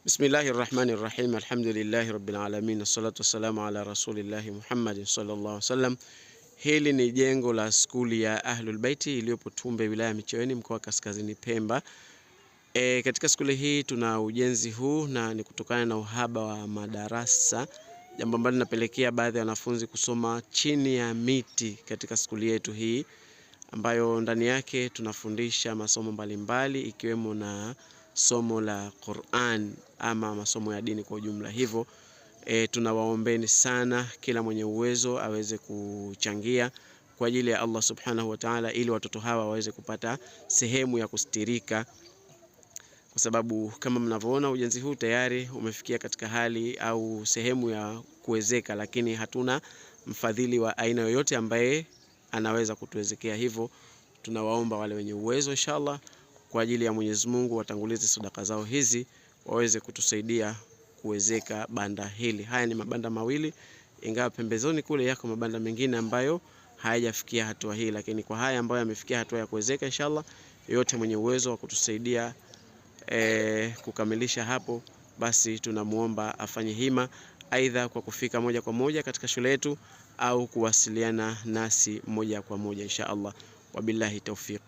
Bismillahirrahmanirrahim. Alhamdulillahi rabbil alamin. Wassalatu wassalamu ala rasulillahi Muhammad sallallahu alaihi wasallam. Hili ni jengo la skuli ya Ahlul Baiti iliyopo Tumbe, wilaya Micheweni, mkoa wa Kaskazini Pemba. Katika skuli hii tuna ujenzi huu na ni kutokana na uhaba wa madarasa, jambo ambalo linapelekea baadhi ya wanafunzi kusoma chini ya miti katika skuli yetu hii, ambayo ndani yake tunafundisha masomo mbalimbali ikiwemo na somo la Qur'an ama masomo ya dini kwa ujumla. Hivyo tunawaombeni sana kila mwenye uwezo aweze kuchangia kwa ajili ya Allah subhanahu wa ta'ala, ili watoto hawa waweze kupata sehemu ya kustirika, kwa sababu kama mnavyoona ujenzi huu tayari umefikia katika hali au sehemu ya kuwezeka, lakini hatuna mfadhili wa aina yoyote ambaye anaweza kutuwezekea. Hivyo tunawaomba wale wenye uwezo inshallah kwa ajili ya Mwenyezi Mungu watangulize sadaka zao hizi waweze kutusaidia kuwezeka banda hili. Haya ni mabanda mawili, ingawa pembezoni kule yako mabanda mengine ambayo hayajafikia hatua hii, lakini kwa haya ambayo yamefikia hatua ya kuwezeka inshallah, yote mwenye uwezo wa kutusaidia kukamilisha hapo, basi tunamuomba afanye hima, aidha kwa kufika moja kwa moja katika shule yetu au kuwasiliana nasi moja kwa moja inshallah. Wabillahi tawfiq.